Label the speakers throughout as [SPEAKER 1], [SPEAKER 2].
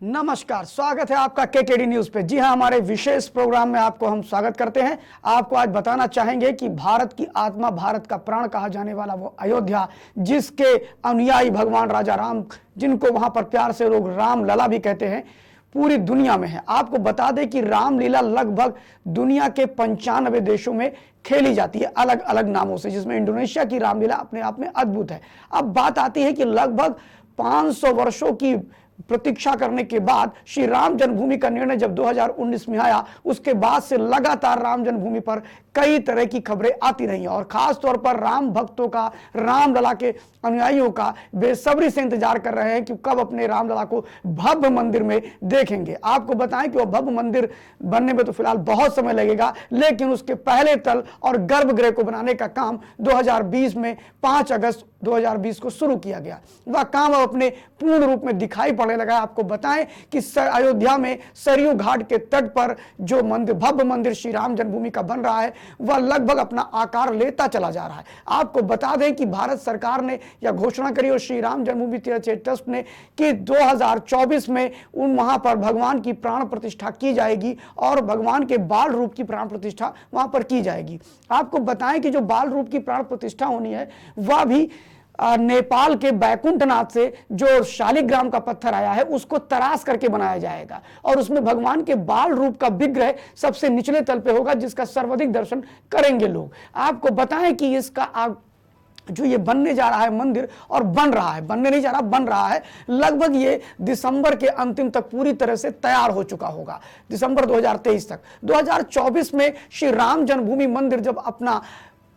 [SPEAKER 1] नमस्कार, स्वागत है आपका केकेडी न्यूज पे। जी हां, हमारे विशेष प्रोग्राम में आपको हम स्वागत करते हैं। आपको आज बताना चाहेंगे कि भारत की आत्मा, भारत का प्राण कहा जाने वाला वो अयोध्या, जिसके अनुयायी भगवान राजा राम, जिनको वहां पर प्यार से लोग राम लला भी कहते हैं, पूरी दुनिया में है। आपको बता दें कि रामलीला लगभग दुनिया के 95 देशों में खेली जाती है, अलग अलग नामों से, जिसमें इंडोनेशिया की रामलीला अपने आप में अद्भुत है। अब बात आती है कि लगभग 500 वर्षों की प्रतीक्षा करने के बाद श्री राम जन्मभूमि का निर्णय जब 2019 में आया, उसके बाद से लगातार राम जन्मभूमि पर कई तरह की खबरें आती रही हैं और खास तौर पर राम भक्तों का, रामलला के अनुयायियों का बेसब्री से इंतजार कर रहे हैं कि कब अपने रामलला को भव्य मंदिर में देखेंगे। आपको बताएं कि वो भव्य मंदिर बनने में तो फिलहाल बहुत समय लगेगा, लेकिन उसके पहले तल और गर्भगृह को बनाने का काम 2020 में 5 अगस्त 2020 को शुरू किया गया। वह काम अब अपने पूर्ण रूप में दिखाई पड़ने लगा। आपको बताएं कि अयोध्या में सरयू घाट के तट पर जो मंदिर, भव्य मंदिर श्री राम जन्मभूमि का बन रहा है, वह लगभग अपना आकार लेता चला जा रहा है। आपको बता दें कि भारत सरकार ने यह घोषणा करी और श्री राम जन्मभूमि तीर्थ ट्रस्ट ने कि 2024 में वहां पर भगवान की प्राण प्रतिष्ठा की जाएगी और भगवान के बाल रूप की प्राण प्रतिष्ठा वहां पर की जाएगी। आपको बताएं कि जो बाल रूप की प्राण प्रतिष्ठा होनी है, वह भी नेपाल के बैकुंठनाथ से जो शालिग्राम का पत्थर आया है, उसको तराश करके बनाया जाएगा और उसमें भगवान के बाल रूप का विग्रह सबसे निचले तल पे होगा, जिसका सर्वाधिक दर्शन करेंगे लोग। आपको बताएं कि इसका जो ये बनने जा रहा है मंदिर, और बन रहा है, बनने नहीं जा रहा, बन रहा है, लगभग ये दिसंबर के अंतिम तक पूरी तरह से तैयार हो चुका होगा, दिसंबर 2023 तक। 2024 में श्री राम जन्मभूमि मंदिर जब अपना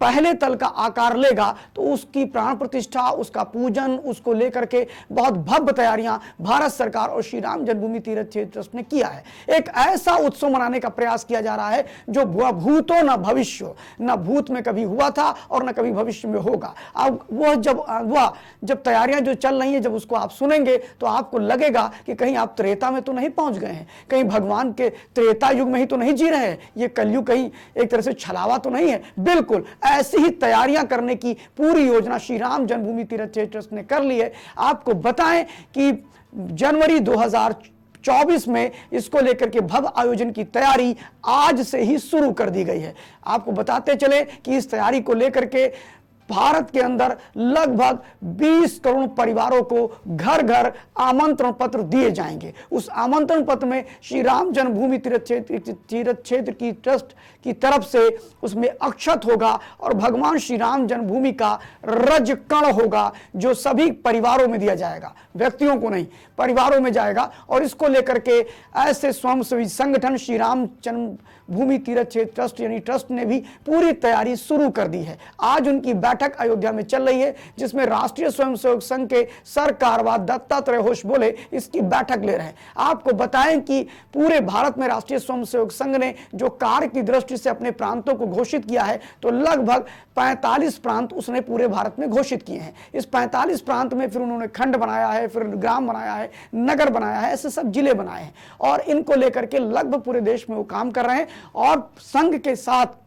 [SPEAKER 1] पहले तल का आकार लेगा तो उसकी प्राण प्रतिष्ठा, उसका पूजन, उसको लेकर के बहुत भव्य तैयारियां भारत सरकार और श्री राम जन्मभूमि तीर्थ क्षेत्र ट्रस्ट ने किया है। एक ऐसा उत्सव मनाने का प्रयास किया जा रहा है जो भूतो न भविष्य, न भूत में कभी हुआ था और न कभी भविष्य में होगा। अब वह जब तैयारियां जो चल रही हैं, जब उसको आप सुनेंगे तो आपको लगेगा कि कहीं आप त्रेता में तो नहीं पहुंच गए हैं, कहीं भगवान के त्रेता युग में ही तो नहीं जी रहे हैं, ये कलयुग कहीं एक तरह से छलावा तो नहीं है। बिल्कुल ऐसी ही तैयारियां करने की पूरी योजना श्री राम जन्मभूमि तीर्थ ट्रस्ट ने कर ली है। आपको बताएं कि जनवरी 2024 में इसको लेकर के भव्य आयोजन की तैयारी आज से ही शुरू कर दी गई है। आपको बताते चले कि इस तैयारी को लेकर के भारत के अंदर लगभग 20 करोड़ परिवारों को घर घर आमंत्रण पत्र दिए जाएंगे। उस आमंत्रण पत्र में श्री राम जन्मभूमि तीर्थ क्षेत्र की ट्रस्ट की तरफ से उसमें अक्षत होगा और भगवान श्री राम जन्मभूमि का रज कण होगा, जो सभी परिवारों में दिया जाएगा, व्यक्तियों को नहीं, परिवारों में जाएगा। और इसको लेकर के ऐसे स्वयंसेवी संगठन श्री राम जन्मभूमि तीर्थ क्षेत्र ट्रस्ट यानी ट्रस्ट ने भी पूरी तैयारी शुरू कर दी है। आज उनकी बैठक अयोध्या में चल रही है, जिसमें राष्ट्रीय स्वयंसेवक संघ के सरकारवा दत्तात्रेय होश बोले इसकी बैठक ले रहे हैं। आपको बताएं कि पूरे भारत में राष्ट्रीय स्वयंसेवक संघ ने जो कार्य की दृष्टि से अपने प्रांतों को घोषित किया है, तो लगभग 45 प्रांत उसने पूरे भारत में घोषित किए हैं। इस 45 प्रांत में फिर उन्होंने खंड बनाया है, फिर ग्राम बनाया है, नगर बनाया है, ऐसे सब जिले बनाए हैं और इनको लेकर के लगभग पूरे देश में वो काम कर रहे हैं। और संघ के साथ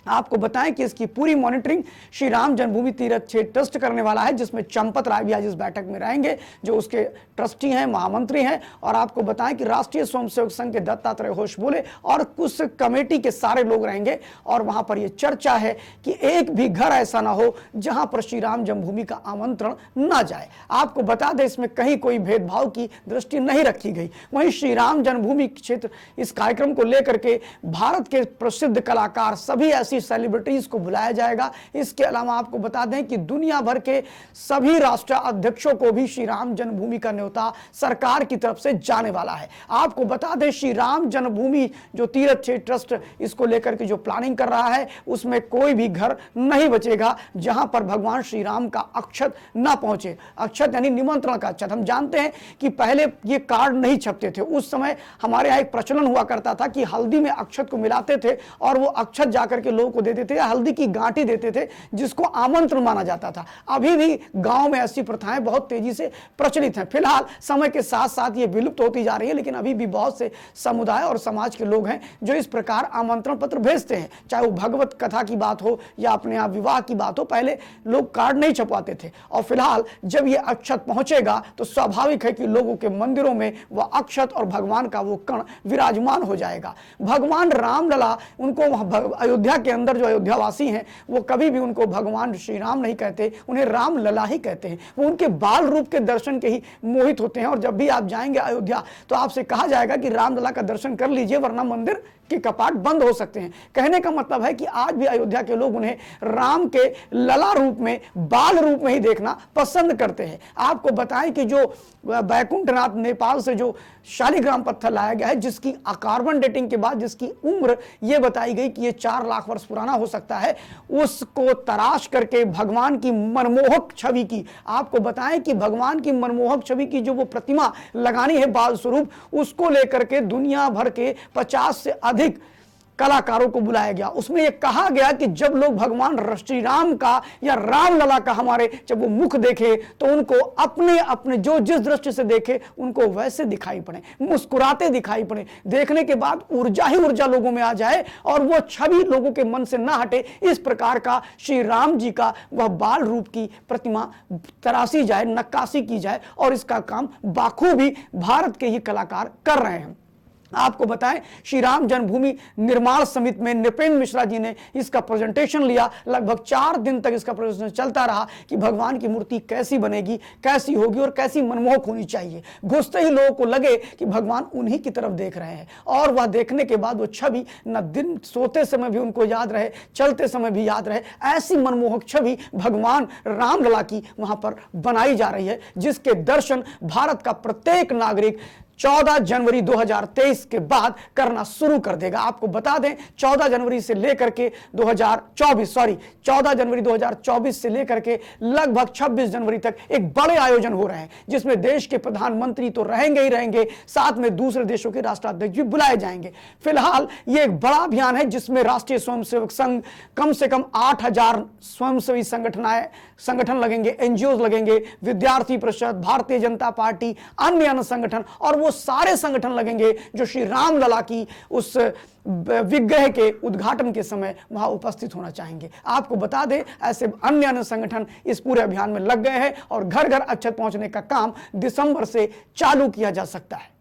[SPEAKER 1] आपको बताएं कि इसकी पूरी मॉनिटरिंग श्री राम जन्मभूमि तीर्थ क्षेत्र ट्रस्ट करने वाला है, जिसमें चंपत राय भी आज इस बैठक में रहेंगे, जो उसके ट्रस्टी हैं, महामंत्री हैं। और आपको बताएं कि राष्ट्रीय स्वयंसेवक संघ के दत्तात्रेय होश बोले और कुछ कमेटी के सारे लोग रहेंगे और वहां पर यह चर्चा है कि एक भी घर ऐसा ना हो जहां पर श्री राम जन्मभूमि का आमंत्रण ना जाए। आपको बता दें, इसमें कहीं कोई भेदभाव की दृष्टि नहीं रखी गई। वहीं श्री राम जन्मभूमि क्षेत्र इस कार्यक्रम को लेकर के भारत के प्रसिद्ध कलाकार, सभी ऐसी सेलिब्रिटीज को बुलाया जाएगा। इसके अलावा आपको बता दें कि दुनिया भर के सभी राष्ट्र अध्यक्षों को भी श्री राम जन्मभूमि का न्योता सरकार की तरफ से जाने वाला है। आपको बता दें, श्री राम जन्मभूमि जो तीर्थ क्षेत्र ट्रस्ट इसको लेकर के जो प्लानिंग कर रहा है, उसमें कोई भी घर नहीं बचेगा जहां पर भगवान श्री राम का अक्षत ना पहुंचे। अक्षत यानी निमंत्रण का अक्षत। हम जानते हैं कि पहले ये कार्ड नहीं छपते थे। उस समय हमारे यहाँ एक प्रचलन हुआ करता था कि हल्दी में अक्षत को मिलाते थे और वो अक्षत जाकर के लोग लोगों को देते थे या हल्दी की गांठी देते थे, जिसको आमंत्रण माना जाता था। अभी भी गांव में ऐसी प्रथाएं बहुत तेजी से प्रचलित हैं। फिलहाल समय के साथ साथ ये विलुप्त होती जा रही है, लेकिन अभी भी बहुत से समुदाय और समाज के लोग हैं जो इस प्रकार आमंत्रण पत्र भेजते हैं, चाहे वो भगवत कथा की बात हो या अपने यहाँ विवाह की बात हो। पहले लोग कार्ड नहीं छपवाते थे, और फिलहाल जब ये अक्षत पहुंचेगा तो स्वाभाविक है कि लोगों के मंदिरों में वह अक्षत और भगवान का वो कण विराजमान हो जाएगा। भगवान रामलला, उनको अयोध्या के अंदर जो अयोध्यावासी हैं वो कभी भी उनको भगवान श्री राम नहीं कहते, उन्हें रामलला ही कहते हैं। वो उनके बाल रूप के दर्शन के ही मोहित होते हैं, और जब भी आप जाएंगे अयोध्या तो आपसे कहा जाएगा कि रामलला का दर्शन कर लीजिए, वरना मंदिर के कपाट बंद हो सकते हैं। कहने का मतलब है कि आज भी अयोध्या के लोग उन्हें राम के लला रूप में, बाल रूप में ही देखना पसंद करते हैं। आपको बताएं कि जो बैकुंठनाथ नेपाल से जो शालिग्राम पत्थर लाया गया है, जिसकी कार्बन डेटिंग के बाद जिसकी उम्र ये बताई गई कि ये 4 लाख वर्ष पुराना हो सकता है, उसको तराश करके भगवान की मनमोहक छवि की, आपको बताएं कि भगवान की मनमोहक छवि की जो वो प्रतिमा लगानी है बाल स्वरूप, उसको लेकर के दुनिया भर के 50 से अधिक कलाकारों को बुलाया गया। उसमें यह कहा गया कि जब लोग भगवान श्री राम का या रामलला का हमारे जब वो मुख देखे तो उनको अपने अपने जो जिस दृष्टि से देखे उनको वैसे दिखाई पड़े, मुस्कुराते दिखाई पड़े। देखने के बाद ऊर्जा ही ऊर्जा लोगों में आ जाए और वो छवि लोगों के मन से ना हटे, इस प्रकार का श्री राम जी का वह बाल रूप की प्रतिमा तराशी जाए, नक्काशी की जाए, और इसका काम बाखूबी भारत के ही कलाकार कर रहे हैं। आपको बताएं, श्री राम जन्मभूमि निर्माण समिति में नृपेंद्र मिश्रा जी ने इसका प्रेजेंटेशन लिया। लगभग 4 दिन तक इसका प्रेजेंटेशन चलता रहा कि भगवान की मूर्ति कैसी बनेगी, कैसी होगी और कैसी मनमोहक होनी चाहिए। घुसते ही लोगों को लगे कि भगवान उन्हीं की तरफ देख रहे हैं, और वह देखने के बाद वो छवि न दिन सोते समय भी उनको याद रहे, चलते समय भी याद रहे, ऐसी मनमोहक छवि भगवान रामलला की वहां पर बनाई जा रही है, जिसके दर्शन भारत का प्रत्येक नागरिक 14 जनवरी 2023 के बाद करना शुरू कर देगा। आपको बता दें, 14 जनवरी से लेकर के 14 जनवरी 2024 से लेकर के लगभग 26 जनवरी तक एक बड़े आयोजन हो रहे हैं, जिसमें देश के प्रधानमंत्री तो रहेंगे ही रहेंगे, साथ में दूसरे देशों के राष्ट्राध्यक्ष भी बुलाए जाएंगे। फिलहाल ये एक बड़ा अभियान है जिसमें राष्ट्रीय स्वयंसेवक संघ, कम से कम 8000 स्वयंसेवी संगठन लगेंगे, एनजीओ लगेंगे, विद्यार्थी परिषद, भारतीय जनता पार्टी, अन्य संगठन, और वो सारे संगठन लगेंगे जो श्री रामलला की उस विग्रह के उद्घाटन के समय वहां उपस्थित होना चाहेंगे। आपको बता दें, ऐसे अन्य संगठन इस पूरे अभियान में लग गए हैं और घर घर अक्षत पहुंचने का काम दिसंबर से चालू किया जा सकता है।